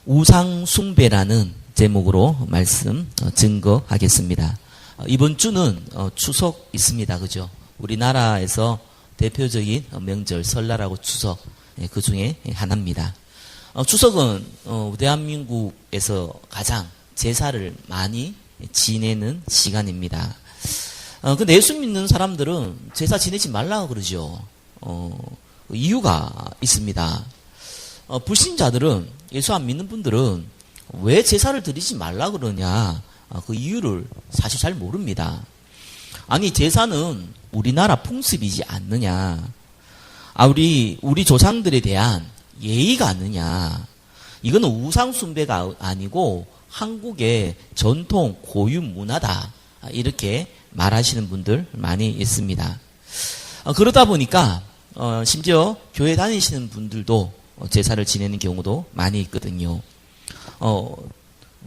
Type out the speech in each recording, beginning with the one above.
우상 숭배라는 제목으로 말씀 증거하겠습니다. 이번 주는 추석 있습니다. 그죠? 우리나라에서 대표적인 명절 설날하고 추석 그 중에 하나입니다. 추석은 대한민국에서 가장 제사를 많이 지내는 시간입니다. 근데 예수 믿는 사람들은 제사 지내지 말라고 그러죠. 이유가 있습니다. 불신자들은, 예수 안 믿는 분들은 왜 제사를 드리지 말라 그러냐, 그 이유를 사실 잘 모릅니다. 아니, 제사는 우리나라 풍습이지 않느냐, 우리 조상들에 대한 예의가 아니냐, 이거는 우상숭배가 아니고 한국의 전통 고유 문화다, 이렇게 말하시는 분들 많이 있습니다. 그러다 보니까 심지어 교회 다니시는 분들도 제사를 지내는 경우도 많이 있거든요.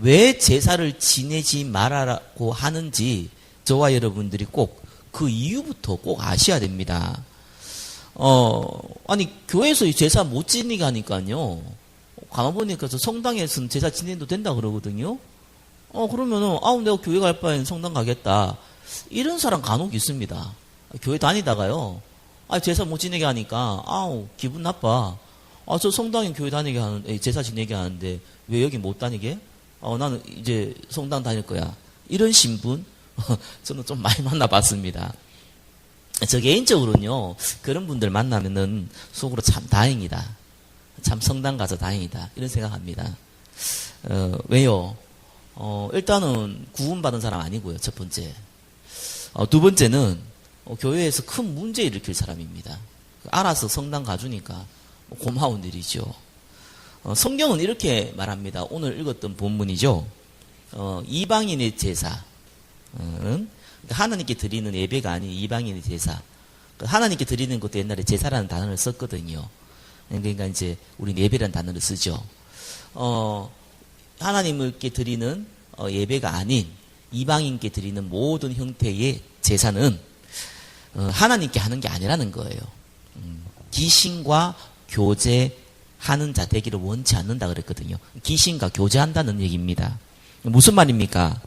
왜 제사를 지내지 말라고 하는지 저와 여러분들이 꼭 그 이유부터 꼭 아셔야 됩니다. 아니, 교회에서 제사 못 지내게 하니까요. 가만 보니까 저 성당에서는 제사 지내도 된다 그러거든요. 그러면은, 내가 교회 갈 바엔 성당 가겠다, 이런 사람 간혹 있습니다. 교회 다니다가요, 제사 못 지내게 하니까, 기분 나빠. 저 성당에 교회 다니게 하는데, 제사 지내게 하는데, 왜 여기 못 다니게? 나는 이제 성당 다닐 거야. 이런 신분, 저는 좀 많이 만나봤습니다. 저 개인적으로는요, 그런 분들 만나면은 속으로 참 다행이다. 참 성당 가서 다행이다. 이런 생각합니다. 왜요? 일단은 구원받은 사람 아니고요, 첫 번째. 두 번째는 교회에서 큰 문제 일으킬 사람입니다. 알아서 성당 가주니까 고마운 일이죠. 성경은 이렇게 말합니다. 오늘 읽었던 본문이죠. 이방인의 제사, 하나님께 드리는 예배가 아닌 이방인의 제사. 하나님께 드리는 것도 옛날에 제사라는 단어를 썼거든요. 그러니까 이제 우리는 예배라는 단어를 쓰죠. 하나님께 드리는 예배가 아닌 이방인께 드리는 모든 형태의 제사는 하나님께 하는 게 아니라는 거예요. 귀신과 교제하는 자 되기를 원치 않는다 그랬거든요. 귀신과 교제한다는 얘기입니다. 무슨 말입니까?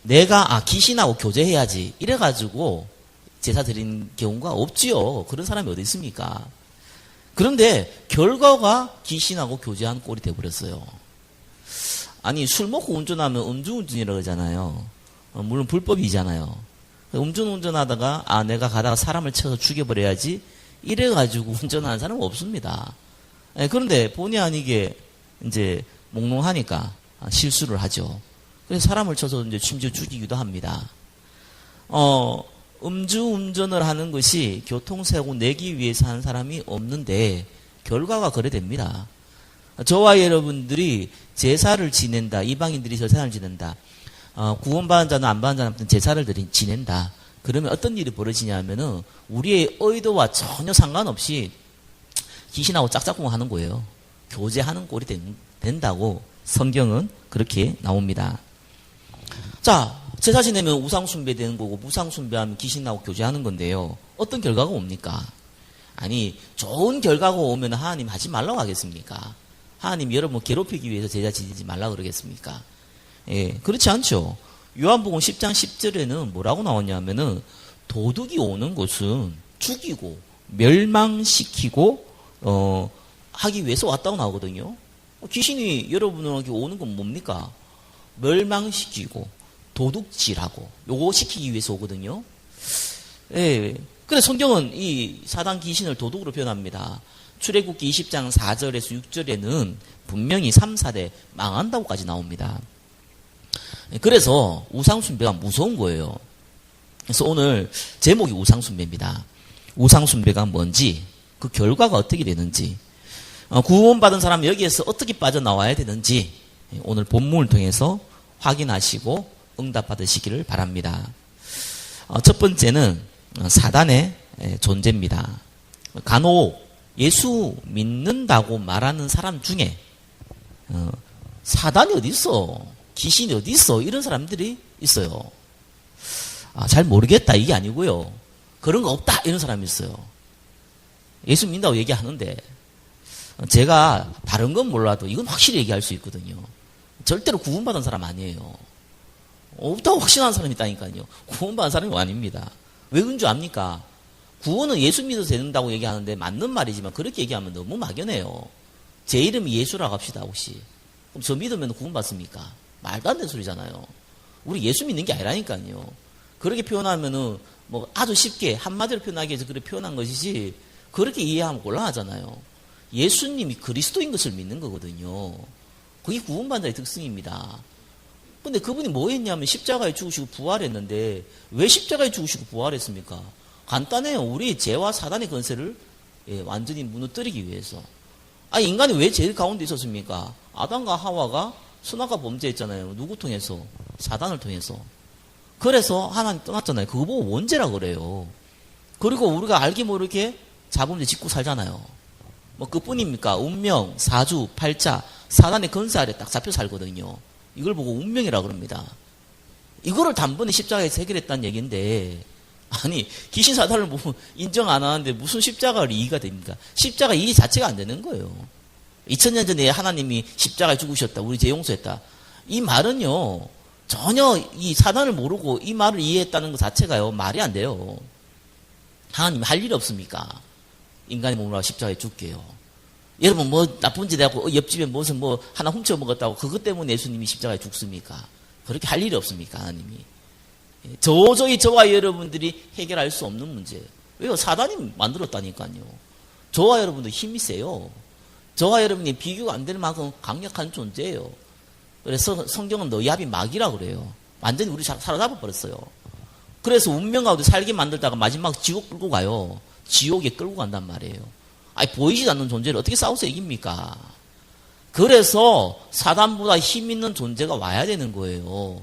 내가 귀신하고 교제해야지 이래가지고 제사 드리는 경우가 없지요. 그런 사람이 어디 있습니까? 그런데 결과가 귀신하고 교제한 꼴이 돼버렸어요. 아니, 술 먹고 운전하면 음주운전이라고 그러잖아요. 물론 불법이잖아요. 운전하다가 내가 가다가 사람을 쳐서 죽여버려야지 이래가지고 운전하는 사람은 없습니다. 그런데 본의 아니게 이제 몽롱하니까 실수를 하죠. 그래서 사람을 쳐서 이제 심지어 죽이기도 합니다. 음주운전을 하는 것이 교통사고 내기 위해서 하는 사람이 없는데 결과가 그래 됩니다. 저와 여러분들이 제사를 지낸다, 이방인들이 제사를 지낸다, 구원받은 자는 안 받은 자는 제사를 지낸다. 그러면 어떤 일이 벌어지냐면은 우리의 의도와 전혀 상관없이 귀신하고 짝짝꿍 하는 거예요. 교제하는 꼴이 된다고 성경은 그렇게 나옵니다. 자, 제사 지내면 우상숭배 되는 거고, 무상숭배하면 귀신하고 교제하는 건데요. 어떤 결과가 옵니까? 아니, 좋은 결과가 오면 하나님 하지 말라고 하겠습니까? 하나님 여러분 괴롭히기 위해서 제사 지내지 말라고 그러겠습니까? 그렇지 않죠. 요한복음 10장 10절에는 뭐라고 나오냐면은 도둑이 오는 곳은 죽이고 멸망시키고 하기 위해서 왔다고 나오거든요. 귀신이 여러분에게 오는 건 뭡니까? 멸망시키고 도둑질하고 요거 시키기 위해서 오거든요. 근데 성경은 이 사단 귀신을 도둑으로 표현합니다. 출애굽기 20장 4절에서 6절에는 분명히 3, 4대 망한다고까지 나옵니다. 그래서 우상숭배가 무서운 거예요. 그래서 오늘 제목이 우상숭배입니다. 우상숭배가 뭔지, 그 결과가 어떻게 되는지, 구원받은 사람이 여기에서 어떻게 빠져나와야 되는지 오늘 본문을 통해서 확인하시고 응답받으시기를 바랍니다. 첫 번째는 사단의 존재입니다. 간혹 예수 믿는다고 말하는 사람 중에 사단이 어디 있어? 귀신이 어디 있어? 이런 사람들이 있어요. 잘 모르겠다 이게 아니고요. 그런 거 없다 이런 사람이 있어요. 예수 믿는다고 얘기하는데 제가 다른 건 몰라도 이건 확실히 얘기할 수 있거든요. 절대로 구원받은 사람 아니에요. 없다고 확신하는 사람이 있다니까요. 구원받은 사람이 아닙니다. 왜 그런 줄 압니까? 구원은 예수 믿어서 된다고 얘기하는데 맞는 말이지만 그렇게 얘기하면 너무 막연해요. 제 이름이 예수라고 합시다, 혹시. 그럼 저 믿으면 구원받습니까? 말도 안 되는 소리잖아요. 우리 예수 믿는 게 아니라니까요. 그렇게 표현하면은 뭐 아주 쉽게 한마디로 표현하기 위해서 그렇게 표현한 것이지 그렇게 이해하면 곤란하잖아요. 예수님이 그리스도인 것을 믿는 거거든요. 그게 구원받는 자의 특성입니다. 근데 그분이 뭐 했냐면 십자가에 죽으시고 부활했는데 왜 십자가에 죽으시고 부활했습니까? 간단해요. 우리 죄와 사단의 권세를 완전히 무너뜨리기 위해서. 인간이 왜 죄 가운데 있었습니까? 아담과 하와가 선악과 범죄했잖아요. 누구 통해서? 사단을 통해서. 그래서 하나님 떠났잖아요. 그거 보고 원죄라 그래요. 그리고 우리가 알게 모르게 자범죄 짓고 살잖아요. 뭐 그뿐입니까? 운명, 사주, 팔자, 사단의 권세 아래 딱 잡혀 살거든요. 이걸 보고 운명이라 그럽니다. 이거를 단번에 십자가에서 해결했다는 얘기인데, 아니 귀신 사단을 뭐 인정 안 하는데 무슨 십자가를 이의가 됩니까? 십자가 이의 자체가 안 되는 거예요. 2000년 전에 하나님이 십자가에 죽으셨다, 우리 죄 용서했다, 이 말은요 전혀 이 사단을 모르고 이 말을 이해했다는 것 자체가요 말이 안 돼요. 하나님이 할 일이 없습니까? 인간의 몸으로 십자가에 죽게요. 여러분 뭐 나쁜 짓 해갖고 옆집에 무슨 뭐 하나 훔쳐 먹었다고 그것 때문에 예수님이 십자가에 죽습니까? 그렇게 할 일이 없습니까? 하나님이. 도저히 저와 여러분들이 해결할 수 없는 문제예요. 왜요? 사단이 만들었다니까요. 저와 여러분도 힘이 세요. 저와 여러분이 비교가 안 될 만큼 강력한 존재예요. 그래서 성경은 너희압이 마귀라 그래요. 완전히 우리 사로잡아 버렸어요. 그래서 운명 가운데 살게 만들다가 마지막 지옥 끌고 가요. 지옥에 끌고 간단 말이에요. 보이지도 않는 존재를 어떻게 싸워서 이깁니까? 그래서 사단보다 힘 있는 존재가 와야 되는 거예요.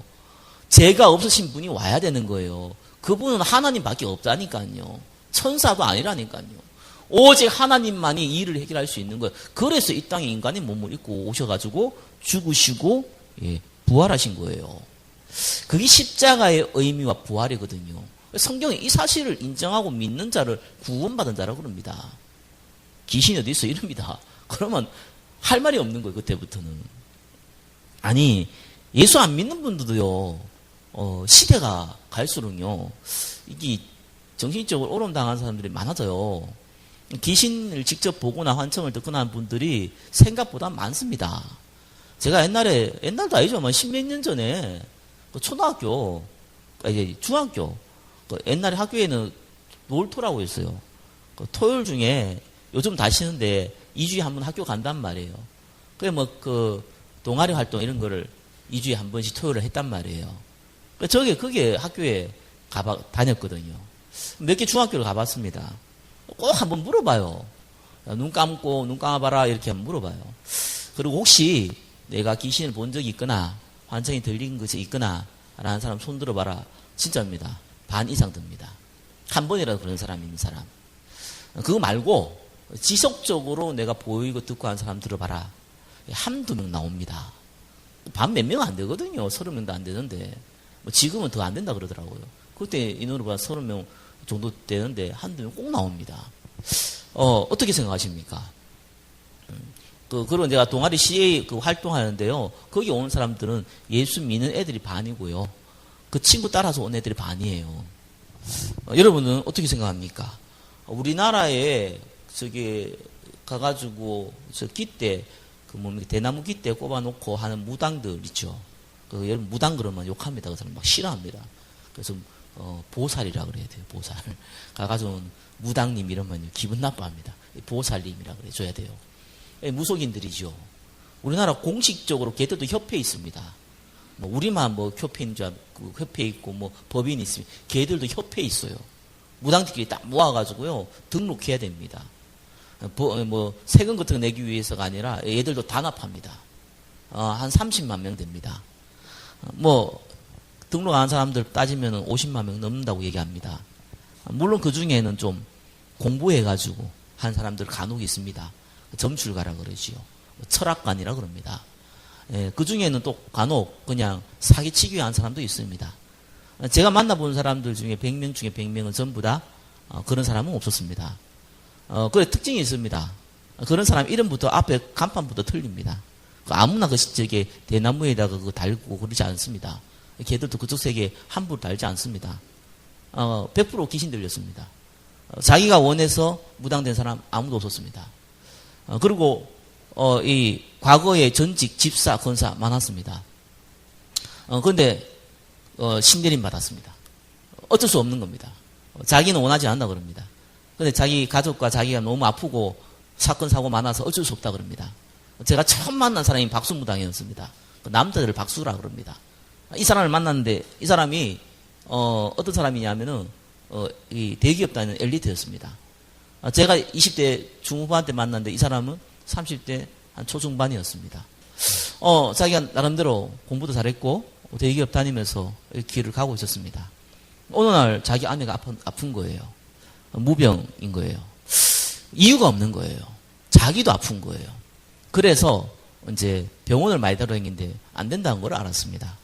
죄가 없으신 분이 와야 되는 거예요. 그분은 하나님밖에 없다니까요. 천사도 아니라니까요. 오직 하나님만이 이 일을 해결할 수 있는 거예요. 그래서 이 땅에 인간의 몸을 입고 오셔가지고 죽으시고 부활하신 거예요. 그게 십자가의 의미와 부활이거든요. 성경에 이 사실을 인정하고 믿는 자를 구원받은 자라고 그럽니다. 귀신이 어디 있어? 이럽니다. 그러면 할 말이 없는 거예요. 그때부터는. 아니 예수 안 믿는 분들도요. 시대가 갈수록요. 이게 정신적으로 오염당한 사람들이 많아져요. 귀신을 직접 보거나 환청을 듣거나 한 분들이 생각보다 많습니다. 제가 옛날도 아니죠. 뭐 십몇 년 전에 초등학교, 이제 중학교, 옛날에 학교에는 놀토라고 했어요. 토요일 중에 요즘 다 쉬는데 2주에 한 번 학교 간단 말이에요. 그래 동아리 활동 이런 거를 2주에 한 번씩 토요일에 했단 말이에요. 그게 학교에 다녔거든요. 몇 개 중학교를 가봤습니다. 꼭 한번 물어봐요. 눈 감아봐라 이렇게 한번 물어봐요. 그리고 혹시 내가 귀신을 본 적이 있거나 환청이 들린 것이 있거나 라는 사람 손 들어봐라. 진짜입니다. 반 이상 듭니다. 한 번이라도 그런 사람이 있는 사람. 그거 말고 지속적으로 내가 보이고 듣고 하는 사람 들어봐라. 한두 명 나옵니다. 반 몇 명 안 되거든요. 30명도 안 되는데. 지금은 더 안 된다 그러더라고요. 그때 인원을 보면 30명 정도 되는데 한두 명 꼭 나옵니다. 어떻게 생각하십니까? 그리고 내가 동아리 CA 활동하는데요. 거기 오는 사람들은 예수 믿는 애들이 반이고요. 그 친구 따라서 온 애들이 반이에요. 여러분은 어떻게 생각합니까? 우리나라에 가가지고 깃대 대나무 깃대 꼽아놓고 하는 무당들 있죠. 여러분 무당 그러면 욕합니다. 그 사람 막 싫어합니다. 그래서 보살이라 그래야 돼요. 보살. 가가지고 무당님 이러면 기분 나빠합니다. 보살님이라 그래 줘야 돼요. 무속인들이죠. 우리나라 공식적으로 걔들도 협회 있습니다. 우리만 협회인 줄 알고 협회 있고 법인이 있습니다. 걔들도 협회 있어요. 무당들끼리 딱 모아가지고요 등록해야 됩니다. 세금 같은 거 내기 위해서가 아니라 얘들도 단합합니다. 한 30만 명 됩니다. 등록한 사람들 따지면 50만 명 넘는다고 얘기합니다. 물론 그 중에는 좀 공부해가지고 한 사람들 간혹 있습니다. 점출가라 그러지요. 철학관이라 그럽니다. 그 중에는 또 간혹 그냥 사기치기 위한 사람도 있습니다. 제가 만나본 사람들 중에 100명 중에 100명은 전부 다 그런 사람은 없었습니다. 그래 특징이 있습니다. 그런 사람 이름부터 앞에 간판부터 틀립니다. 아무나 저게 대나무에다가 그거 달고 그러지 않습니다. 걔들도 그쪽 세계에 함부로 달지 않습니다. 100% 귀신 들렸습니다. 자기가 원해서 무당된 사람 아무도 없었습니다. 그리고 이 과거에 전직 집사 권사 많았습니다. 그런데 신내림 받았습니다. 어쩔 수 없는 겁니다. 자기는 원하지 않는다 그럽니다. 그런데 자기 가족과 자기가 너무 아프고 사건 사고 많아서 어쩔 수 없다 그럽니다. 제가 처음 만난 사람이 박수무당이었습니다. 남자들을 박수라 그럽니다. 이 사람을 만났는데 이 사람이 어떤 사람이냐면은 이 대기업 다니는 엘리트였습니다. 제가 20대 중후반 때 만났는데 이 사람은 30대 한 초중반이었습니다. 자기가 나름대로 공부도 잘했고 대기업 다니면서 길을 가고 있었습니다. 어느 날 자기 아내가 아픈 거예요. 무병인 거예요. 이유가 없는 거예요. 자기도 아픈 거예요. 그래서 이제 병원을 많이 다녔는데 안 된다는 걸 알았습니다.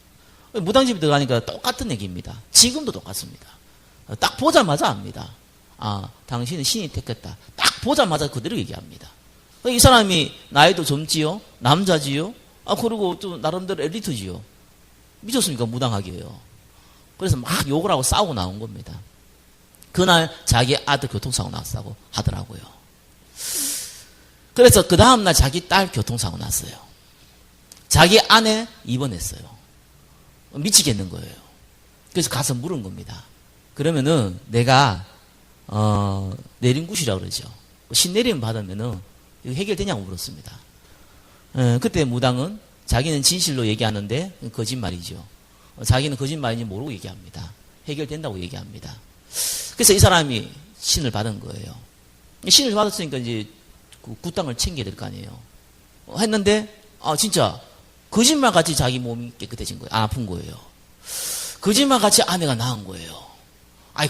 무당집에 들어가니까 똑같은 얘기입니다. 지금도 똑같습니다. 딱 보자마자 압니다. 당신은 신이 택했다. 딱 보자마자 그대로 얘기합니다. 이 사람이 나이도 젊지요? 남자지요? 그리고 또 나름대로 엘리트지요? 미쳤습니까? 무당하게요. 그래서 막 욕을 하고 싸우고 나온 겁니다. 그날 자기 아들 교통사고 났다고 하더라고요. 그래서 그 다음날 자기 딸 교통사고 났어요. 자기 아내 입원했어요. 미치겠는 거예요. 그래서 가서 물은 겁니다. 그러면은 내가 내림굿이라고 그러죠. 신내림 받으면은 이거 해결되냐고 물었습니다. 그때 무당은 자기는 진실로 얘기하는데 거짓말이죠. 자기는 거짓말인지 모르고 얘기합니다. 해결된다고 얘기합니다. 그래서 이 사람이 신을 받은 거예요. 신을 받았으니까 이제 그 굿당을 챙겨야 될 거 아니에요. 했는데 진짜 거짓말같이 자기 몸이 깨끗해진 거예요. 안 아픈 거예요. 거짓말같이 아내가 나은 거예요.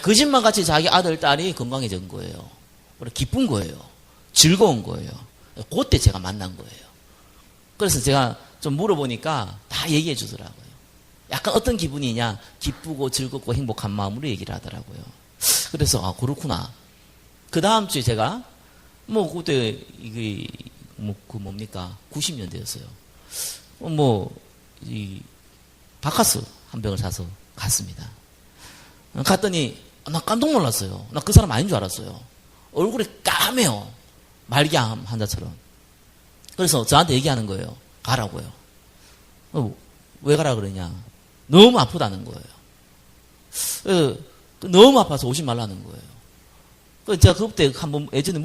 거짓말같이 자기 아들, 딸이 건강해진 거예요. 기쁜 거예요. 즐거운 거예요. 그때 제가 만난 거예요. 그래서 제가 좀 물어보니까 다 얘기해 주더라고요. 약간 어떤 기분이냐? 기쁘고 즐겁고 행복한 마음으로 얘기를 하더라고요. 그래서 그렇구나. 그 다음 주에 제가 그때 이게 뭡니까? 90년대였어요. 이 바카스 한 병을 사서 갔습니다. 갔더니 나 깜짝 놀랐어요. 나 그 사람 아닌 줄 알았어요. 얼굴이 까매요. 말기암 환자처럼. 그래서 저한테 얘기하는 거예요. 가라고요. 왜 가라 그러냐? 너무 아프다는 거예요. 너무 아파서 오지 말라는 거예요. 제가 그때 한번 예전에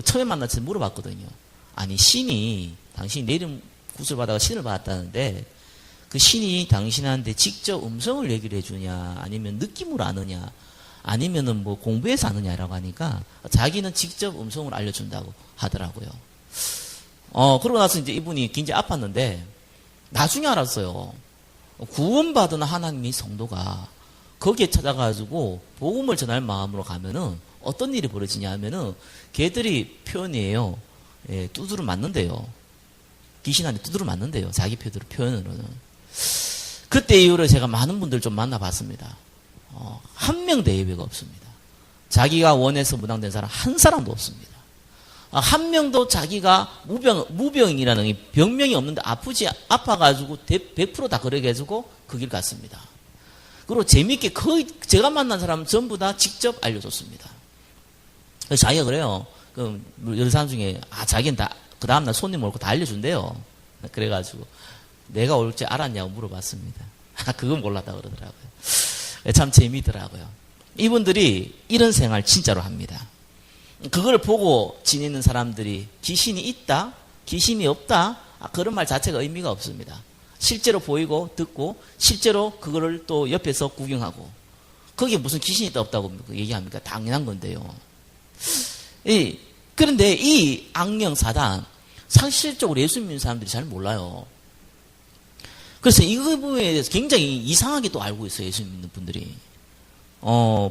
처음에 만났을 때 물어봤거든요. 아니, 신이, 당신이 내림 굿을 받아가 신을 받았다는데, 그 신이 당신한테 직접 음성을 얘기를 해주냐, 아니면 느낌으로 아느냐, 아니면은 공부해서 아느냐라고 하니까, 자기는 직접 음성을 알려준다고 하더라고요. 그러고 나서 이제 이분이 굉장히 아팠는데, 나중에 알았어요. 구원받은 하나님의 성도가 거기에 찾아가지고 복음을 전할 마음으로 가면은 어떤 일이 벌어지냐 하면은 걔들이 표현이에요. 두드러 맞는데요. 귀신한테 두드러 맞는데요. 자기 표현으로는. 그때 이후로 제가 많은 분들 좀 만나봤습니다. 한 명도 예외가 없습니다. 자기가 원해서 무당된 사람 한 사람도 없습니다. 한 명도 자기가 무병이라는 이 병명이 없는데 아파가지고 100% 다 그러게 해주고 그 길 갔습니다. 그리고 재미있게 거의 제가 만난 사람은 전부 다 직접 알려줬습니다. 그래서 자기가 그래요. 여러 사람 중에 자기는 다 그 다음날 손님 올 거 다 알려준대요. 그래가지고 내가 올 줄 알았냐고 물어봤습니다. 그건 몰랐다 그러더라고요. 참 재미있더라고요. 이분들이 이런 생활 진짜로 합니다. 그걸 보고 지내는 사람들이 귀신이 있다, 귀신이 없다, 그런 말 자체가 의미가 없습니다. 실제로 보이고 듣고 실제로 그거를 또 옆에서 구경하고 거기에 무슨 귀신이 있다 없다고 얘기합니까? 당연한 건데요. 그런데 이 악령 사단 사실적으로 예수 믿는 사람들이 잘 몰라요. 그래서 이 부분에 대해서 굉장히 이상하게 또 알고 있어요. 예수 믿는 분들이.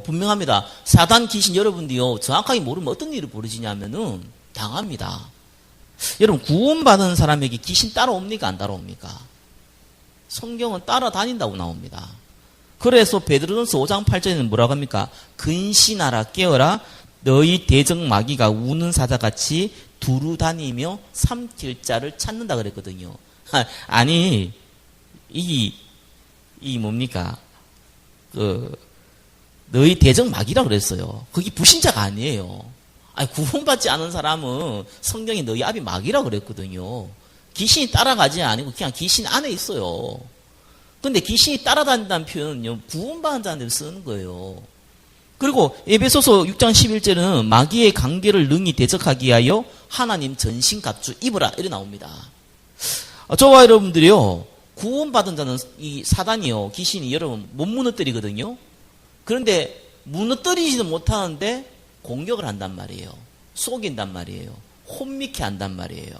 분명합니다. 사단 귀신 여러분들이요, 정확하게 모르면 어떤 일이 벌어지냐면은 당합니다. 여러분, 구원받은 사람에게 귀신 따라옵니까? 안 따라옵니까? 성경은 따라다닌다고 나옵니다. 그래서 베드로전서 5장 8절에는 뭐라고 합니까? 근신하라 깨어라 너희 대적 마귀가 우는 사자같이 두루 다니며 삼킬 자를 찾는다 그랬거든요. 아니, 뭡니까? 너희 대적막이라 그랬어요. 그게 불신자가 아니에요. 아니, 구원받지 않은 사람은 성경이 너희 앞이 막이라 그랬거든요. 귀신이 따라가지 아니고 그냥 귀신 안에 있어요. 근데 귀신이 따라다닌다는 표현은요, 구원받은 자한테 쓰는 거예요. 그리고 에베소서 6장 11절은 마귀의 관계를 능히 대적하기 위하여 하나님 전신갑주 입으라 이렇게 나옵니다. 저와 여러분들이요, 구원받은 자는 이 사단이요, 귀신이 여러분 못 무너뜨리거든요. 그런데 무너뜨리지는 못하는데 공격을 한단 말이에요. 속인단 말이에요. 혼미케 한단 말이에요.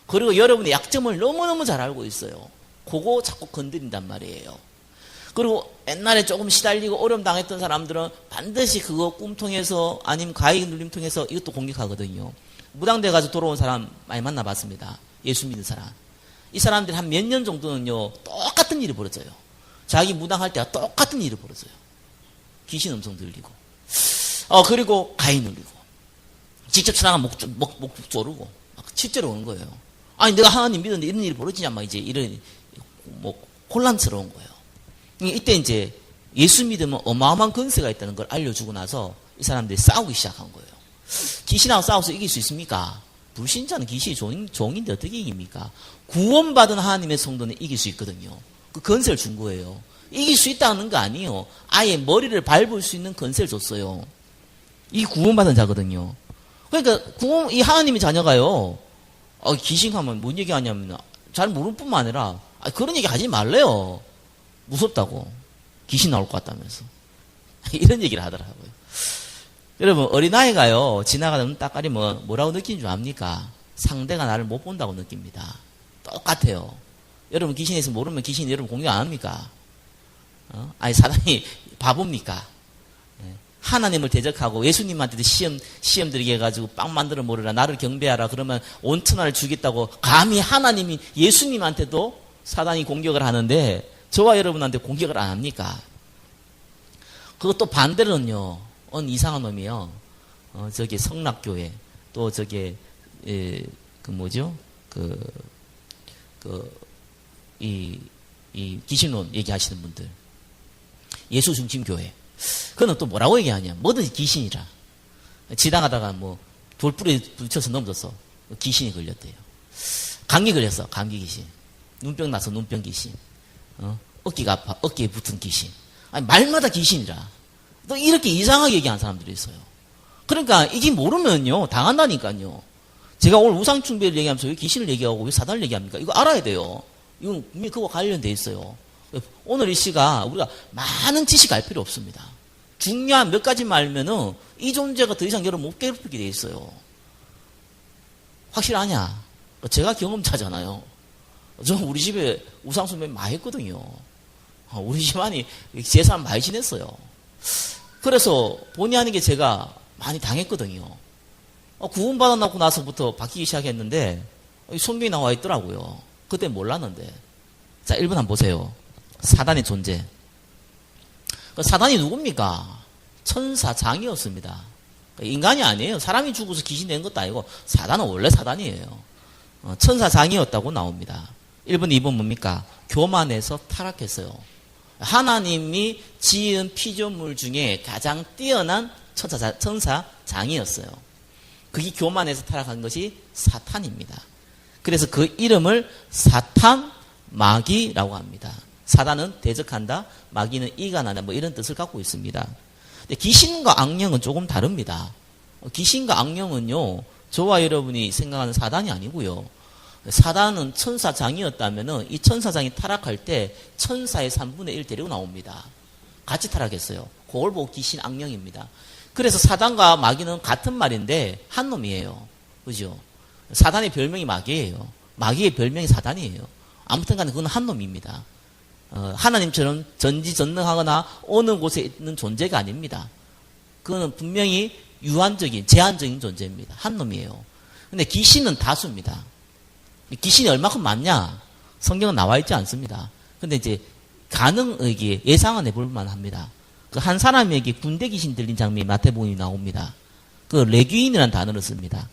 그리고 여러분의 약점을 너무너무 잘 알고 있어요. 그거 자꾸 건드린단 말이에요. 그리고 옛날에 조금 시달리고 어려움 당했던 사람들은 반드시 그거 꿈통해서 아니면 가위 눌림 통해서 이것도 공격하거든요. 무당돼 가지고 돌아온 사람 많이 만나봤습니다. 예수 믿는 사람. 이 사람들이 한 몇 년 정도는요, 똑같은 일이 벌어져요. 자기 무당할 때와 똑같은 일이 벌어져요. 귀신 음성 들리고, 그리고 가위 눌리고, 직접 지나가면 목 조르고, 실제로 오는 거예요. 아니, 내가 하나님 믿었는데 이런 일이 벌어지냐, 막 이제 이런, 혼란스러운 거예요. 이때 이제 예수 믿으면 어마어마한 권세가 있다는 걸 알려주고 나서 이 사람들이 싸우기 시작한 거예요. 귀신하고 싸워서 이길 수 있습니까? 불신자는 귀신이 종인데 어떻게 이깁니까? 구원받은 하나님의 성도는 이길 수 있거든요. 그 권세를 준 거예요. 이길 수 있다는 거 아니에요. 아예 머리를 밟을 수 있는 권세를 줬어요. 이 구원받은 자거든요. 그러니까 이 하나님의 자녀가요, 귀신 하면 뭔 얘기 하냐면 잘 모르는 뿐만 아니라 그런 얘기 하지 말래요. 무섭다고. 귀신 나올 것 같다면서. 이런 얘기를 하더라고요. 여러분, 어린아이가요, 지나가다 눈 딱 가리면 뭐라고 느끼는 줄 압니까? 상대가 나를 못 본다고 느낍니다. 똑같아요. 여러분, 귀신에 있으면 모르면 귀신이 여러분 공격 안 합니까? 아니, 사단이 바보입니까? 하나님을 대적하고 예수님한테도 시험 들게 해가지고 빵 만들어 먹으라, 나를 경배하라, 그러면 온천하를 주겠다고 감히 하나님이 예수님한테도 사단이 공격을 하는데 저와 여러분한테 공격을 안 합니까? 그것도 반대로는요, 이상한 놈이요, 저기 성락교회, 또 저기, 이 귀신론 얘기하시는 분들, 예수 중심 교회, 그는 또 뭐라고 얘기하냐? 뭐든지 귀신이라. 지나가다가 뭐 돌뿌리에 붙여서 넘어졌어. 귀신이 걸렸대요. 감기 걸렸어. 감기 귀신. 눈병 나서 눈병 귀신. 어깨가 아파. 어깨에 붙은 귀신. 아니, 말마다 귀신이라. 또 이렇게 이상하게 얘기하는 사람들이 있어요. 그러니까 이게 모르면요, 당한다니까요. 제가 오늘 우상숭배를 얘기하면서 왜 귀신을 얘기하고 왜 사단을 얘기합니까? 이거 알아야 돼요. 이건 분명히 그거 관련돼 있어요. 오늘 이 시가 우리가 많은 지식 알 필요 없습니다. 중요한 몇 가지만 알면은 이 존재가 더 이상 여러분 못 괴롭히게 돼 있어요. 확실하냐? 제가 경험자잖아요. 저 우리 집에 우상숭배 많이 했거든요. 우리 집안이 제사 많이 지냈어요. 그래서 본의 아니게 제가 많이 당했거든요. 구원받아놓고 나서부터 바뀌기 시작했는데 성경이 나와 있더라고요. 그때 몰랐는데. 자, 1번 한번 보세요. 사단의 존재. 사단이 누굽니까? 천사장이었습니다. 인간이 아니에요. 사람이 죽어서 귀신 된 것도 아니고 사단은 원래 사단이에요. 천사장이었다고 나옵니다. 1번, 2번 뭡니까? 교만해서 타락했어요. 하나님이 지은 피조물 중에 가장 뛰어난 천사장이었어요. 그게 교만해서 타락한 것이 사탄입니다. 그래서 그 이름을 사탄 마귀라고 합니다. 사단은 대적한다, 마귀는 이간하다, 뭐 이런 뜻을 갖고 있습니다. 근데 귀신과 악령은 조금 다릅니다. 귀신과 악령은요, 저와 여러분이 생각하는 사단이 아니고요. 사단은 천사장이었다면은 이 천사장이 타락할 때 천사의 3분의 1 데리고 나옵니다. 같이 타락했어요. 그걸 보고 귀신 악령입니다. 그래서 사단과 마귀는 같은 말인데 한 놈이에요. 그죠? 사단의 별명이 마귀예요. 마귀의 별명이 사단이에요. 아무튼 간에 그건 한 놈입니다. 하나님처럼 전지전능하거나 어느 곳에 있는 존재가 아닙니다. 그거는 분명히 유한적인, 제한적인 존재입니다. 한 놈이에요. 근데 귀신은 다수입니다. 귀신이 얼마큼 많냐? 성경은 나와 있지 않습니다. 근데 이제 가능하게 예상은 해볼 만합니다. 그 한 사람에게 군대 귀신 들린 장면이 마태복음에 나옵니다. 그 레귀인이라는 단어를 씁니다.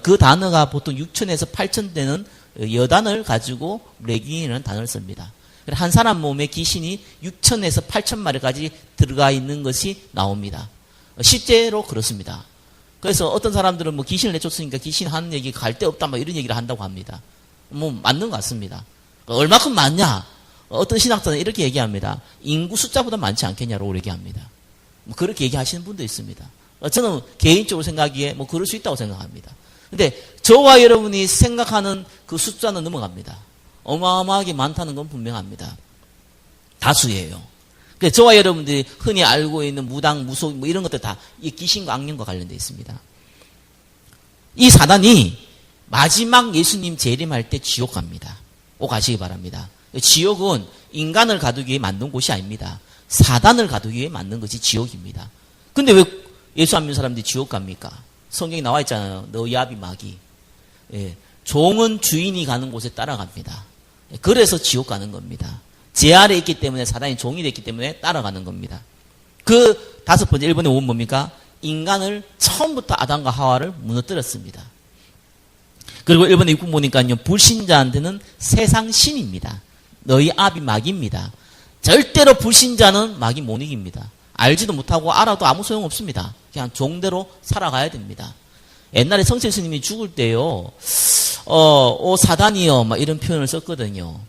그 단어가 보통 6천에서 8천 되는 여단을 가지고 레기인이라는 단어를 씁니다. 한 사람 몸에 귀신이 6천에서 8천 마리까지 들어가 있는 것이 나옵니다. 실제로 그렇습니다. 그래서 어떤 사람들은 뭐 귀신을 내쫓으니까 귀신 하는 얘기 갈 데 없다 뭐 이런 얘기를 한다고 합니다. 뭐 맞는 것 같습니다. 얼마큼 많냐? 어떤 신학자는 이렇게 얘기합니다. 인구 숫자보다 많지 않겠냐고 얘기합니다. 뭐 그렇게 얘기하시는 분도 있습니다. 저는 개인적으로 생각하기에 뭐 그럴 수 있다고 생각합니다. 근데 저와 여러분이 생각하는 그 숫자는 넘어갑니다. 어마어마하게 많다는 건 분명합니다. 다수예요. 그래서 저와 여러분들이 흔히 알고 있는 무당, 무속 뭐 이런 것들 다 이 귀신과 악령과 관련되어 있습니다. 이 사단이 마지막 예수님 재림할 때 지옥 갑니다. 꼭 아시기 바랍니다. 지옥은 인간을 가두기 위해 만든 곳이 아닙니다. 사단을 가두기 위해 만든 것이 지옥입니다. 근데 왜 예수 안 믿는 사람들이 지옥 갑니까? 성경에 나와 있잖아요. 너희 아비 마귀. 예, 종은 주인이 가는 곳에 따라갑니다. 그래서 지옥 가는 겁니다. 제 아래에 있기 때문에 사단이 종이 됐기 때문에 따라가는 겁니다. 그 다섯 번째 1번의 오은 뭡니까? 인간을 처음부터 아담과 하와를 무너뜨렸습니다. 그리고 1번에 입구 보니까요. 불신자한테는 세상 신입니다. 너희 아비 마귀입니다. 절대로 불신자는 마귀 못 이깁니다. 알지도 못하고 알아도 아무 소용없습니다. 그냥 종대로 살아가야 됩니다. 옛날에 성철 스님이 죽을 때요. 사단이요. 막 이런 표현을 썼거든요.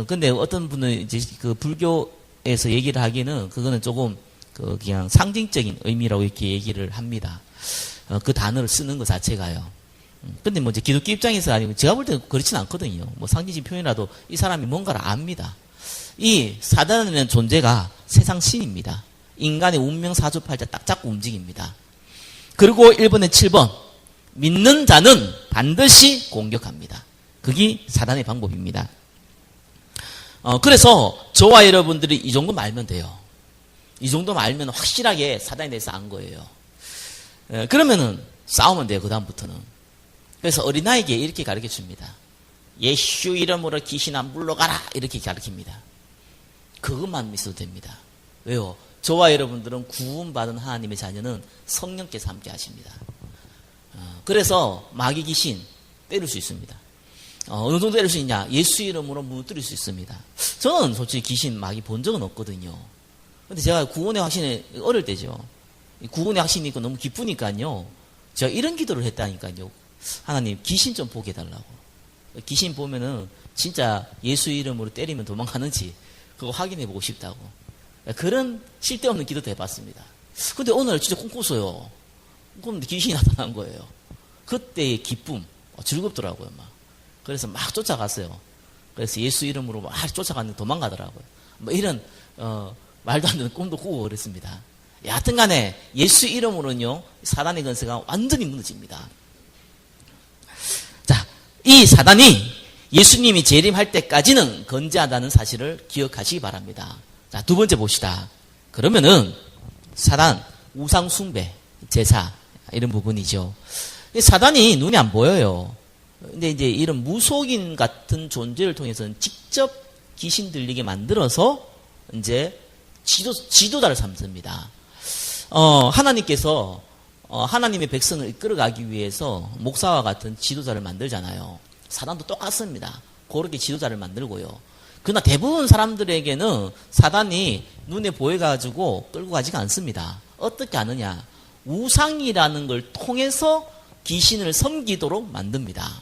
근데 어떤 분은 이제 그 불교에서 얘기를 하기는 그거는 조금 그냥 상징적인 의미라고 이렇게 얘기를 합니다. 그 단어를 쓰는 것 자체가요. 근데 뭐 이제 기독교 입장에서 아니고 제가 볼 때는 그렇진 않거든요. 뭐 상징적 표현이라도 이 사람이 뭔가를 압니다. 이 사단이라는 존재가 세상 신입니다. 인간의 운명 사주팔자 딱 잡고 움직입니다. 그리고 1번에 7번 믿는 자는 반드시 공격합니다. 그게 사단의 방법입니다. 그래서 저와 여러분들이 이 정도만 알면 돼요. 이 정도만 알면 확실하게 사단에 대해서 안 거예요. 그러면은 싸우면 돼요. 그 다음부터는. 그래서 어린아이에게 이렇게 가르쳐 줍니다. 예수 이름으로 귀신아 물러가라 이렇게 가르칩니다. 그것만 있어도 됩니다. 왜요? 저와 여러분들은 구원받은 하나님의 자녀는 성령께서 함께 하십니다. 그래서 마귀 귀신 때릴 수 있습니다. 어느 정도 때릴 수 있냐? 예수 이름으로 무너뜨릴 수 있습니다. 저는 솔직히 귀신 마귀 본 적은 없거든요. 근데 제가 구원의 확신에 어릴 때죠. 구원의 확신이 있고 너무 기쁘니까요. 제가 이런 기도를 했다니까요. 하나님 귀신 좀 보게 해달라고. 귀신 보면은 진짜 예수 이름으로 때리면 도망가는지 그거 확인해 보고 싶다고. 그런 쓸데없는 기도도 해봤습니다. 근데 오늘 진짜 꿈꿨어요. 그럼 귀신이 나타난 거예요. 그때의 기쁨, 즐겁더라고요, 막. 그래서 막 쫓아갔어요. 그래서 예수 이름으로 막 쫓아갔는데 도망가더라고요. 뭐 이런, 말도 안 되는 꿈도 꾸고 그랬습니다. 여하튼 간에 예수 이름으로는요, 사단의 건세가 완전히 무너집니다. 자, 이 사단이 예수님이 재림할 때까지는 건재하다는 사실을 기억하시기 바랍니다. 자, 두 번째 봅시다. 그러면은 사단, 우상숭배, 제사 이런 부분이죠. 사단이 눈에 안 보여요. 근데 이제 이런 무속인 같은 존재를 통해서는 직접 귀신 들리게 만들어서 이제 지도자를 삼습니다. 하나님께서 하나님의 백성을 이끌어가기 위해서 목사와 같은 지도자를 만들잖아요. 사단도 똑같습니다. 그렇게 지도자를 만들고요. 그러나 대부분 사람들에게는 사단이 눈에 보여가지고 끌고 가지가 않습니다. 어떻게 하느냐? 우상이라는 걸 통해서 귀신을 섬기도록 만듭니다.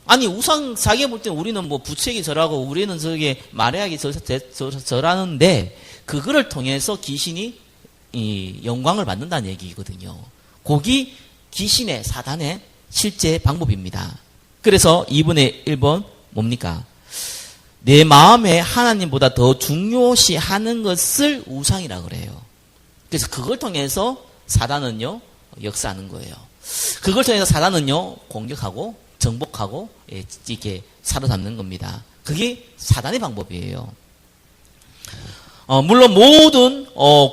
아니 우상 자기가 볼 때는 우리는 뭐 부채기 절하고 우리는 저게 마레아기 절하는데 그거를 통해서 귀신이 이 영광을 받는다는 얘기거든요. 그게 귀신의 사단의 실제 방법입니다. 그래서 2번에 1번 뭡니까? 내 마음에 하나님보다 더 중요시하는 것을 우상이라 그래요. 그래서 그걸 통해서 사단은요 역사하는 거예요. 그걸 통해서 사단은요 공격하고 정복하고 이렇게 사로잡는 겁니다. 그게 사단의 방법이에요. 물론 모든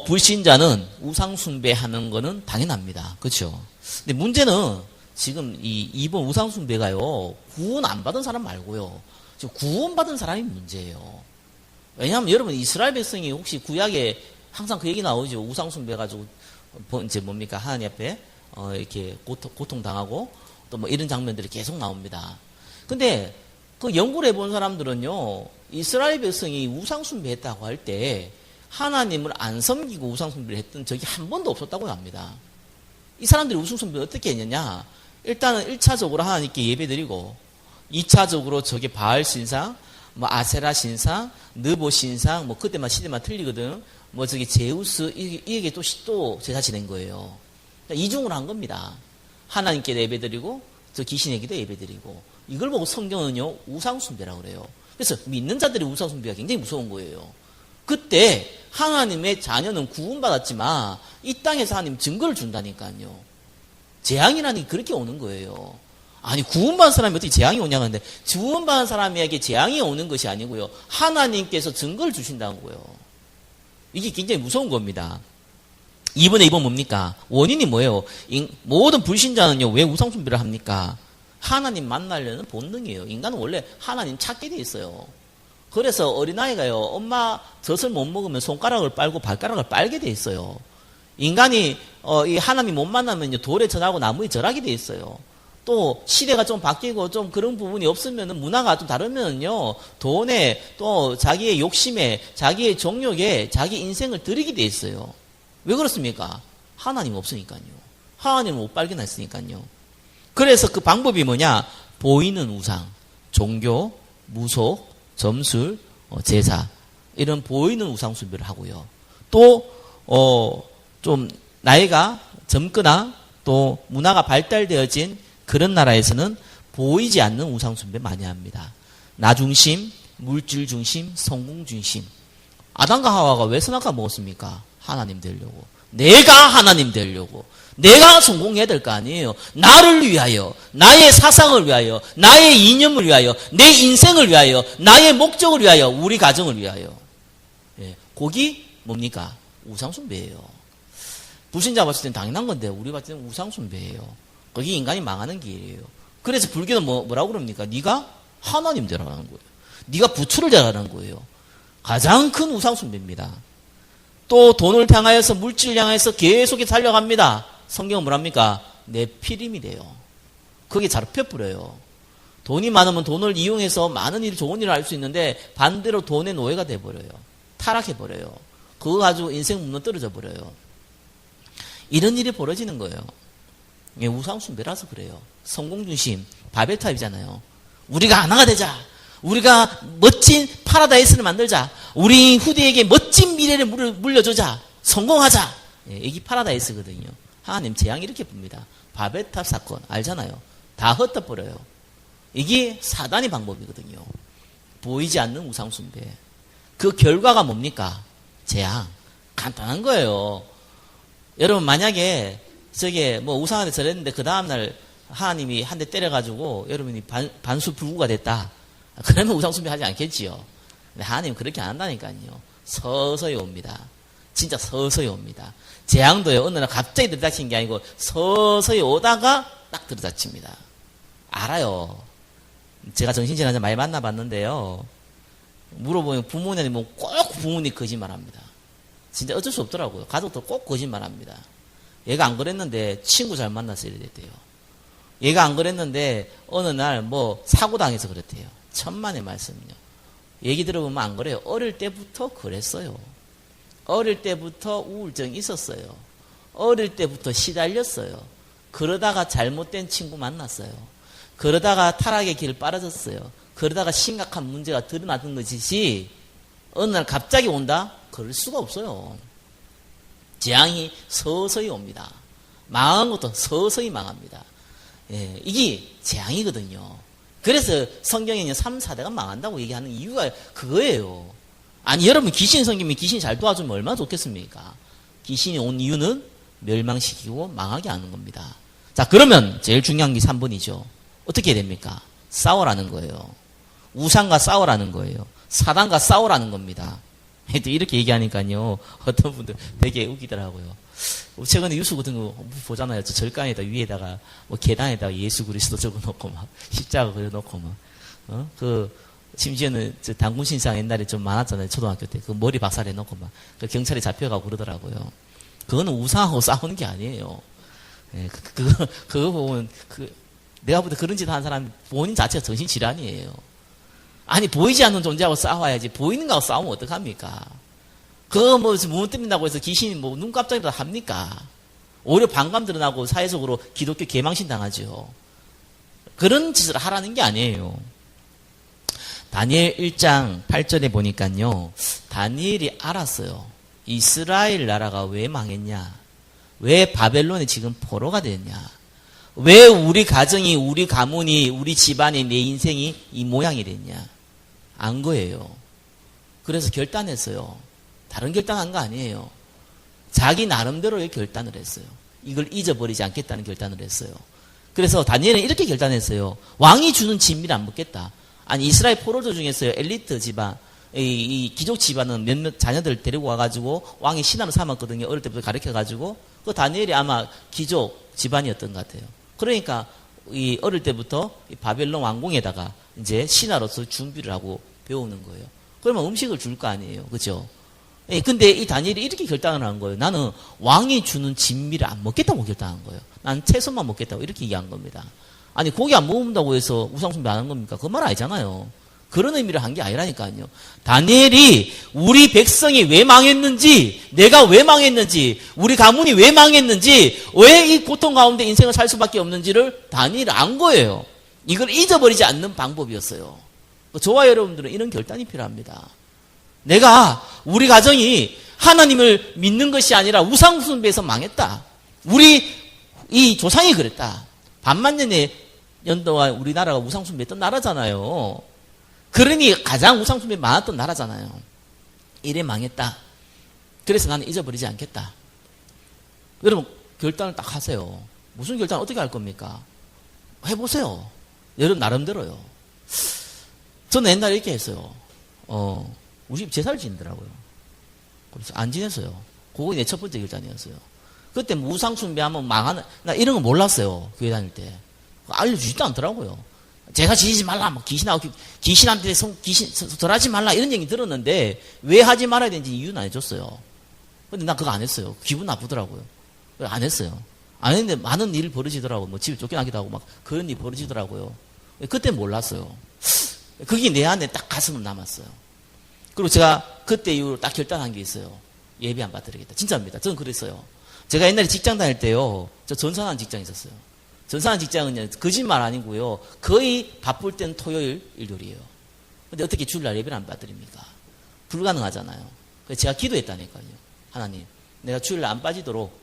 불신자는 우상 숭배하는 거는 당연합니다. 그렇죠? 근데 문제는 지금 이 2번 우상 숭배가요 구원 안 받은 사람 말고요. 지금 구원받은 사람이 문제예요. 왜냐하면 여러분 이스라엘 백성이 혹시 구약에 항상 그 얘기 나오죠. 우상 숭배 가지고 이제 뭡니까 하나님 앞에 이렇게 고통 당하고 또 뭐 이런 장면들이 계속 나옵니다. 근데 그 연구를 해본 사람들은요, 이스라엘 백성이 우상숭배했다고 할 때 하나님을 안 섬기고 우상숭배를 했던 적이 한 번도 없었다고 합니다. 이 사람들이 우상숭배를 어떻게 했느냐? 일단은 1차적으로 하나님께 예배드리고 2차적으로 저게 바알 신상, 뭐 아세라 신상, 느보 신상, 뭐 그때만 시대만 틀리거든. 뭐 저기 제우스 이게 또 제사 지낸 거예요. 그러니까 이중으로 한 겁니다. 하나님께 예배드리고 저 귀신에게도 예배드리고 이걸 보고 성경은요 우상숭배라고 그래요. 그래서 믿는 자들의 우상숭배가 굉장히 무서운 거예요. 그때 하나님의 자녀는 구원받았지만 이 땅에서 하나님 증거를 준다니까요. 재앙이라는 게 그렇게 오는 거예요. 아니 구원받은 사람이 어떻게 재앙이 오냐고 하는데 구원받은 사람에게 재앙이 오는 것이 아니고요. 하나님께서 증거를 주신다고요. 이게 굉장히 무서운 겁니다. 2번에 2번 뭡니까? 원인이 뭐예요? 모든 불신자는요 왜 우상숭배를 합니까? 하나님 만나려는 본능이에요. 인간은 원래 하나님 찾게 돼 있어요. 그래서 어린아이가요 엄마 젖을 못 먹으면 손가락을 빨고 발가락을 빨게 돼 있어요. 인간이 이 하나님 못 만나면요 돌에 절하고 나무에 절하게 돼 있어요. 또 시대가 좀 바뀌고 좀 그런 부분이 없으면은 문화가 좀 다르면요 돈에 또 자기의 욕심에 자기의 정욕에 자기 인생을 들이게 돼 있어요. 왜 그렇습니까? 하나님 없으니까요. 하나님을 못 발견했으니까요. 그래서 그 방법이 뭐냐? 보이는 우상, 종교, 무속, 점술, 제사 이런 보이는 우상 숭배를 하고요. 또 좀 나이가 젊거나 또 문화가 발달되어진 그런 나라에서는 보이지 않는 우상 숭배 많이 합니다. 나 중심, 물질 중심, 성공 중심. 아담과 하와가 왜 선악과 먹었습니까? 하나님 되려고. 내가 하나님 되려고. 내가 성공해야 될 거 아니에요. 나를 위하여, 나의 사상을 위하여, 나의 이념을 위하여, 내 인생을 위하여, 나의 목적을 위하여, 우리 가정을 위하여. 예, 거기 뭡니까? 우상숭배예요. 불신자 봤을 땐 당연한 건데 우리 봤을 때는 우상숭배예요. 거기 인간이 망하는 길이에요. 그래서 불교는 뭐라고 그럽니까? 네가 하나님 되라는 거예요. 네가 부처를 되라는 거예요. 가장 큰 우상숭배입니다. 또 돈을 향하여서 물질을 향해서 계속 달려갑니다. 성경은 뭐랍니까? 내 피림이 돼요. 그게 잡혀버려요. 돈이 많으면 돈을 이용해서 많은 일, 좋은 일을 할 수 있는데 반대로 돈의 노예가 돼버려요. 타락해버려요. 그거 가지고 인생 무너뜨려져 버려요. 이런 일이 벌어지는 거예요. 우상숭배라서 그래요. 성공중심, 바벨탑이잖아요. 우리가 하나가 되자. 우리가 멋진 파라다이스를 만들자. 우리 후대에게 멋진 미래를 물려주자. 성공하자. 예, 이게 파라다이스거든요. 하나님 재앙 이렇게 봅니다. 바벨탑 사건 알잖아요. 다 흩어버려요. 이게 사단의 방법이거든요. 보이지 않는 우상숭배. 그 결과가 뭡니까? 재앙. 간단한 거예요. 여러분 만약에 저게 뭐 우상한테 절했는데 그 다음날 하나님이 한 대 때려가지고 여러분이 반수불구가 됐다. 그러면 우상숭배 하지 않겠지요. 근데 하나님 그렇게 안 한다니까요. 서서히 옵니다. 진짜 서서히 옵니다. 재앙도요 어느 날 갑자기 들이닥친 게 아니고 서서히 오다가 딱 들이닥칩니다. 알아요. 제가 정신질환자 많이 만나봤는데요. 물어보면 부모님이 뭐 꼭 부모님 거짓말합니다. 진짜 어쩔 수 없더라고요. 가족도 꼭 거짓말합니다. 얘가 안 그랬는데 친구 잘 만나서 이래 됐대요. 얘가 안 그랬는데 어느 날 뭐 사고 당해서 그랬대요. 천만의 말씀이요. 얘기 들어보면 안 그래요. 어릴 때부터 그랬어요. 어릴 때부터 우울증이 있었어요. 어릴 때부터 시달렸어요. 그러다가 잘못된 친구 만났어요. 그러다가 타락의 길을 빠져졌어요. 그러다가 심각한 문제가 드러나던 것이지 어느 날 갑자기 온다? 그럴 수가 없어요. 재앙이 서서히 옵니다. 망한 것도 서서히 망합니다. 예, 이게 재앙이거든요. 그래서 성경에는 3, 4대가 망한다고 얘기하는 이유가 그거예요. 아니 여러분 귀신 섬기면 귀신이 잘 도와주면 얼마나 좋겠습니까? 귀신이 온 이유는 멸망시키고 망하게 하는 겁니다. 자 그러면 제일 중요한 게 3번이죠. 어떻게 해야 됩니까? 싸워라는 거예요. 우상과 싸워라는 거예요. 사단과 싸워라는 겁니다. 이렇게 얘기하니까요. 어떤 분들 되게 웃기더라고요. 최근에 뉴스 같은 거 보잖아요. 저 절간에다 위에다가 뭐 계단에다가 예수 그리스도 적어놓고 막 십자가 그려놓고 막 심지어는 저 당군 신상 옛날에 좀 많았잖아요. 초등학교 때 그 머리 박살내놓고 막 그 경찰에 잡혀가고 그러더라고요. 그거는 우상하고 싸우는 게 아니에요. 예, 그거 보면 내가 볼 때 그런 짓 하는 사람 본인 자체가 정신질환이에요. 아니, 보이지 않는 존재하고 싸워야지. 보이는 거하고 싸우면 어떡합니까? 그거 뭐, 문 때린다고 해서 귀신이 뭐, 눈 깜짝이라도 합니까? 오히려 반감 드러나고 사회적으로 기독교 개망신 당하죠. 그런 짓을 하라는 게 아니에요. 다니엘 1장 8절에 보니까요, 다니엘이 알았어요. 이스라엘 나라가 왜 망했냐? 왜 바벨론이 지금 포로가 됐냐? 왜 우리 가정이, 우리 가문이, 우리 집안이, 내 인생이 이 모양이 됐냐? 안 거예요. 그래서 결단했어요. 다른 결단한 거 아니에요. 자기 나름대로의 결단을 했어요. 이걸 잊어버리지 않겠다는 결단을 했어요. 그래서 다니엘은 이렇게 결단했어요. 왕이 주는 진미를 안 먹겠다. 아니, 이스라엘 포로들 중에서요, 엘리트 집안, 이 귀족 집안은 몇몇 자녀들 데리고 와가지고 왕이 신하로 삼았거든요. 어릴 때부터 가르쳐가지고. 그 다니엘이 아마 귀족 집안이었던 것 같아요. 그러니까 이 어릴 때부터 이 바벨론 왕궁에다가 이제 신하로서 준비를 하고 배우는 거예요. 그러면 음식을 줄 거 아니에요. 그죠? 예, 근데 이 다니엘이 이렇게 결단을 한 거예요. 나는 왕이 주는 진미를 안 먹겠다고 결단한 거예요. 난 채소만 먹겠다고 이렇게 얘기한 겁니다. 아니, 고기 안 먹는다고 해서 우상숭배 안 한 겁니까? 그 말 아니잖아요. 그런 의미를 한 게 아니라니까요. 다니엘이 우리 백성이 왜 망했는지, 내가 왜 망했는지, 우리 가문이 왜 망했는지, 왜 이 고통 가운데 인생을 살 수밖에 없는지를 다니엘이 안 거예요. 이걸 잊어버리지 않는 방법이었어요. 저와 여러분들은 이런 결단이 필요합니다. 내가, 우리 가정이 하나님을 믿는 것이 아니라 우상숭배에서 망했다. 우리 이 조상이 그랬다. 반만년의 연도와 우리나라가 우상숭배했던 나라잖아요. 그러니 가장 우상숭배 많았던 나라잖아요. 이래 망했다. 그래서 나는 잊어버리지 않겠다. 여러분, 결단을 딱 하세요. 무슨 결단 어떻게 할 겁니까? 해보세요. 여러분 나름대로요. 저는 옛날에 이렇게 했어요. 우리 집 제사를 지내더라고요. 그래서 안 지냈어요. 그거 내 첫 번째 결단이었어요. 그때 우상숭배하면 망하는, 나 이런 거 몰랐어요. 교회 다닐 때. 알려주지도 않더라고요. 제사 지내지 말라, 뭐 귀신한테 귀신 절하지 말라 이런 얘기 들었는데 왜 하지 말아야 되는지 이유는 안 해줬어요. 근데 나 그거 안 했어요. 기분 나쁘더라고요. 안 했어요. 안 했는데 많은 일이 벌어지더라고요. 뭐 집에 쫓겨나기도 하고 막 그런 일이 벌어지더라고요. 그때 몰랐어요. 그게 내 안에 딱 가슴은 남았어요. 그리고 제가 그때 이후로 딱 결단한 게 있어요. 예배 안 받드리겠다. 진짜입니다. 저는 그랬어요. 제가 옛날에 직장 다닐 때요. 저 전산하는 직장이 있었어요. 전산하는 직장은 거짓말 아니고요. 거의 바쁠 때는 토요일, 일요일이에요. 근데 어떻게 주일날 예배를 안 받드립니까? 불가능하잖아요. 그래서 제가 기도했다니까요. 하나님, 내가 주일날 안 빠지도록,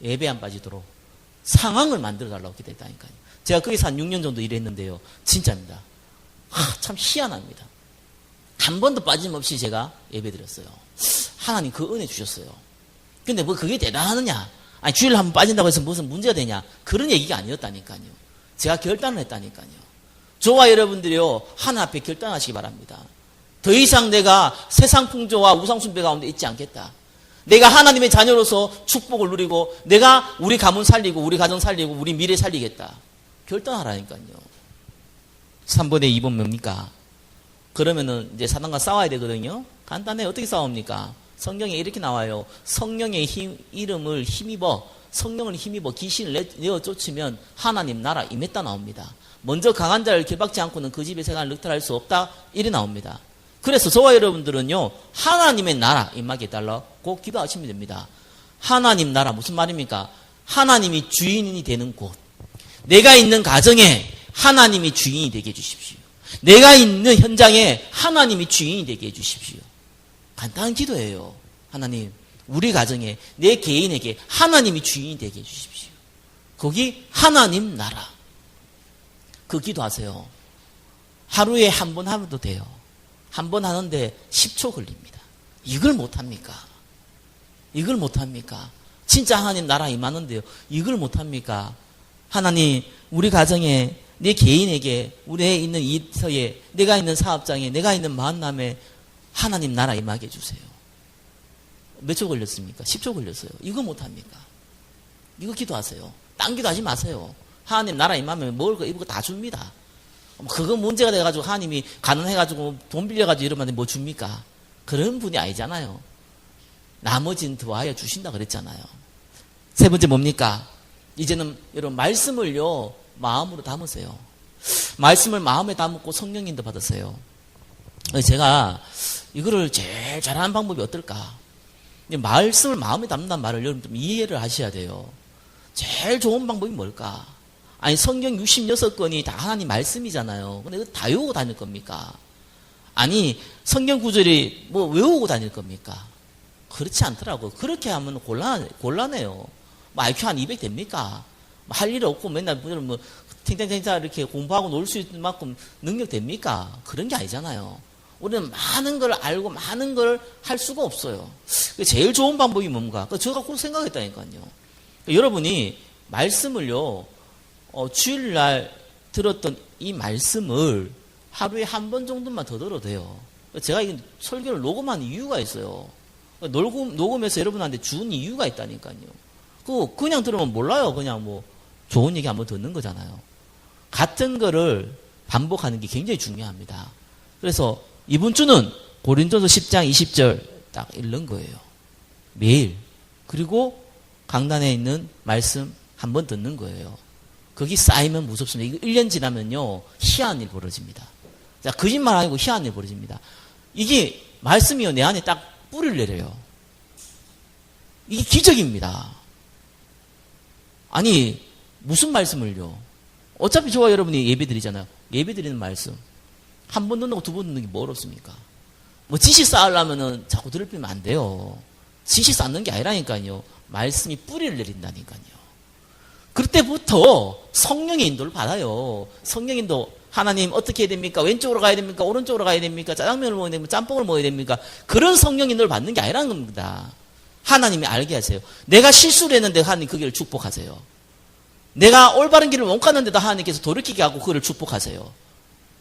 예배 안 빠지도록 상황을 만들어달라고 기도했다니까요. 제가 거기서 한 6년 정도 일했는데요. 진짜입니다. 참 희한합니다. 한 번도 빠짐없이 제가 예배 드렸어요. 하나님 그 은혜 주셨어요. 근데 뭐 그게 대단하느냐? 아니, 주일 한 번 빠진다고 해서 무슨 문제가 되냐? 그런 얘기가 아니었다니까요. 제가 결단을 했다니까요. 저와 여러분들이요, 하나 앞에 결단하시기 바랍니다. 더 이상 내가 세상 풍조와 우상숭배 가운데 있지 않겠다. 내가 하나님의 자녀로서 축복을 누리고, 내가 우리 가문 살리고, 우리 가정 살리고, 우리 미래 살리겠다. 결단하라니까요. 3번에 2번 뭡니까? 그러면은 이제 사단과 싸워야 되거든요. 간단해. 어떻게 싸웁니까? 성경에 이렇게 나와요. 성령의 이름을 힘입어, 성령을 힘입어 귀신을 내어 쫓으면 하나님 나라 임했다 나옵니다. 먼저 강한 자를 결박지 않고는 그 집의 생활을 늑탈할 수 없다. 이래 나옵니다. 그래서 저와 여러분들은요, 하나님의 나라 임하게 해달라고 기도하시면 됩니다. 하나님 나라 무슨 말입니까? 하나님이 주인이 되는 곳. 내가 있는 가정에 하나님이 주인이 되게 해주십시오. 내가 있는 현장에 하나님이 주인이 되게 해주십시오. 간단한 기도예요. 하나님, 우리 가정에, 내 개인에게 하나님이 주인이 되게 해주십시오. 거기 하나님 나라. 그 기도하세요. 하루에 한 번 하면 돼요. 한 번 하는데 10초 걸립니다. 이걸 못합니까? 이걸 못합니까? 진짜 하나님 나라 임하는데요. 이걸 못합니까? 하나님, 우리 가정에, 내 개인에게, 우리에 있는 일터에, 내가 있는 사업장에, 내가 있는 만남에 하나님 나라 임하게 해주세요. 몇 초 걸렸습니까? 10초 걸렸어요. 이거 못합니까? 이거 기도하세요. 딴 기도하지 마세요. 하나님 나라 임하면 먹을 거 입을 거 다 줍니다. 그거 문제가 돼가지고 하나님이 가난해가지고 돈 빌려가지고 이러면 뭐 줍니까? 그런 분이 아니잖아요. 나머지는 더하여 주신다 그랬잖아요. 세 번째 뭡니까? 이제는 여러분 말씀을요, 마음으로 담으세요. 말씀을 마음에 담고 성령님도 받으세요. 제가 이거를 제일 잘하는 방법이 어떨까? 말씀을 마음에 담는다는 말을 여러분 좀 이해를 하셔야 돼요. 제일 좋은 방법이 뭘까? 아니, 성경 66권이 다 하나님 말씀이잖아요. 근데 이거 다 외우고 다닐 겁니까? 아니, 성경 구절이 뭐 외우고 다닐 겁니까? 그렇지 않더라고요. 그렇게 하면 곤란해요. 뭐 IQ 한 200 됩니까? 뭐 할 일 없고 맨날 뭐 탱탱탱탱 이렇게 공부하고 놀 수 있는 만큼 능력 됩니까? 그런 게 아니잖아요. 우리는 많은 걸 알고 많은 걸 할 수가 없어요. 제일 좋은 방법이 뭔가? 제가 꼭 생각했다니까요. 여러분이 말씀을요, 주일날 들었던 이 말씀을 하루에 한 번 정도만 더 들어도 돼요. 제가 이 설교를 녹음한 이유가 있어요. 녹음해서 여러분한테 준 이유가 있다니까요. 그냥 들으면 몰라요. 그냥 뭐 좋은 얘기 한번 듣는 거잖아요. 같은 거를 반복하는 게 굉장히 중요합니다. 그래서 이번 주는 고린도서 10장 20절 딱 읽는 거예요. 매일. 그리고 강단에 있는 말씀 한번 듣는 거예요. 거기 쌓이면 무섭습니다. 이거 1년 지나면요, 희한한 일 벌어집니다. 자, 거짓말 아니고 희한한 일 벌어집니다. 이게 말씀이요, 내 안에 딱 뿌리를 내려요. 이게 기적입니다. 아니, 무슨 말씀을요? 어차피 저와 여러분이 예배 드리잖아요. 예배 드리는 말씀. 한 번 듣는 거, 두 번 듣는 게 뭐 어렵습니까? 뭐 지식 쌓으려면은 자꾸 더럽히면 안 돼요. 지식 쌓는 게 아니라니까요. 말씀이 뿌리를 내린다니까요. 그때부터 성령의 인도를 받아요. 성령 인도. 하나님 어떻게 해야 됩니까? 왼쪽으로 가야 됩니까? 오른쪽으로 가야 됩니까? 짜장면을 먹어야 됩니까? 짬뽕을 먹어야 됩니까? 그런 성령 인도를 받는 게 아니라는 겁니다. 하나님이 알게 하세요. 내가 실수를 했는데 하나님 그 길을 축복하세요. 내가 올바른 길을 못 갔는데도 하나님께서 돌이키게 하고 그를 축복하세요.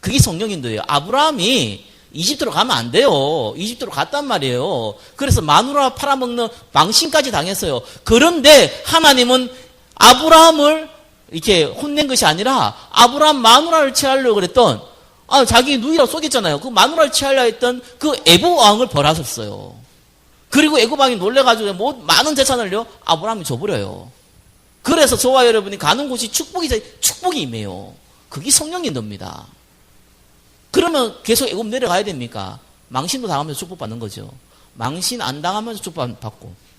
그게 성령 인도예요. 아브라함이 이집트로 가면 안 돼요. 이집트로 갔단 말이에요. 그래서 마누라 팔아먹는 망신까지 당했어요. 그런데 하나님은 아브라함을 이렇게 혼낸 것이 아니라 아브라함 마누라를 취하려고 그랬던, 자기 누이라고 속였잖아요. 그 마누라를 취하려 했던 그 애굽 왕을 벌하셨어요. 그리고 애굽 왕이 놀래가지고 많은 재산을요, 아브라함이 줘버려요. 그래서 저와 여러분이 가는 곳이 축복이 임해요. 그게 성령 인도입니다. 그러면 계속 애굽 내려가야 됩니까? 망신도 당하면서 축복받는 거죠. 망신 안 당하면서 축복받고,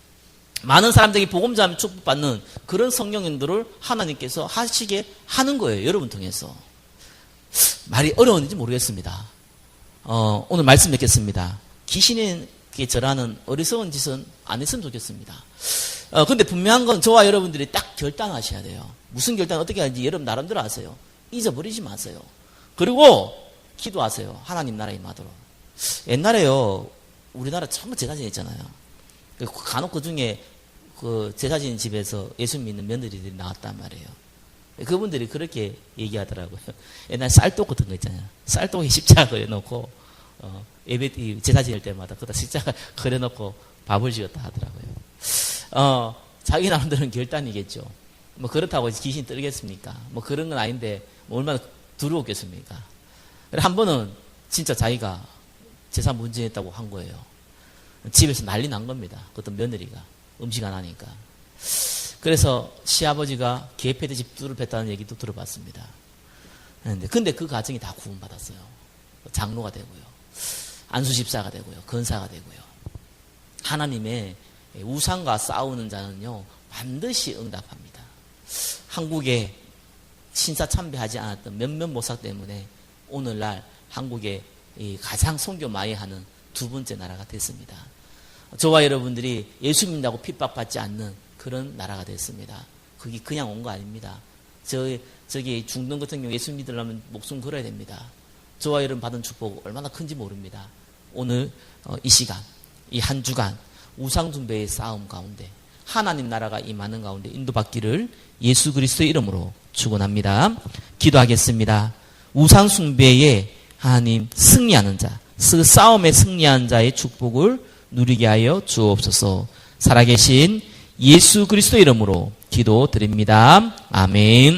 많은 사람들이 복음 전하면 축복받는 그런 성령 인도를 하나님께서 하시게 하는 거예요. 여러분 통해서. 말이 어려웠는지 모르겠습니다. 오늘 말씀 맺겠습니다. 귀신에게 절하는 어리석은 짓은 안 했으면 좋겠습니다. 근데 분명한 건 저와 여러분들이 딱 결단하셔야 돼요. 무슨 결단 어떻게 하는지 여러분 나름대로 아세요. 잊어버리지 마세요. 그리고 기도하세요. 하나님 나라 임하도록. 옛날에요, 우리나라 전부 제사 지냈잖아요. 간혹 그 중에 그 제사 지는 집에서 예수 믿는 며느리들이 나왔단 말이에요. 그분들이 그렇게 얘기하더라고요. 옛날 쌀떡 같은 거 있잖아요. 쌀떡에 십자가 그려놓고, 예배, 제사 지낼 때마다 그다 십자가 그려놓고 밥을 지었다 하더라고요. 자기 나름대로는 결단이겠죠. 뭐 그렇다고 귀신 떨겠습니까? 뭐 그런 건 아닌데, 뭐 얼마나 두려웠겠습니까? 한 번은 진짜 자기가 제사 문제했다고 한 거예요. 집에서 난리 난 겁니다. 어떤 며느리가 음식 안 하니까. 그래서 시아버지가 개패듯이 뿔을 뺐다는 얘기도 들어봤습니다. 근데 그 가정이 다 구원받았어요. 장로가 되고요, 안수집사가 되고요, 권사가 되고요. 하나님의 우상과 싸우는 자는요, 반드시 응답합니다. 한국에 신사참배하지 않았던 몇몇 모사 때문에 오늘날 한국에 가장 선교 많이 하는 두 번째 나라가 됐습니다. 저와 여러분들이 예수 믿는다고 핍박받지 않는 그런 나라가 됐습니다. 그게 그냥 온 거 아닙니다. 저기 중동 같은 경우 예수 믿으려면 목숨 걸어야 됩니다. 저와 여러분 받은 축복 얼마나 큰지 모릅니다. 오늘 이 시간, 이 한 주간 우상 숭배의 싸움 가운데 하나님 나라가 임하는 가운데 인도받기를 예수 그리스도의 이름으로 축원합니다. 기도하겠습니다. 우상 숭배에 하나님 승리하는 자, 그 싸움에 승리한 자의 축복을 누리게 하여 주옵소서. 살아계신 예수 그리스도 이름으로 기도드립니다. 아멘.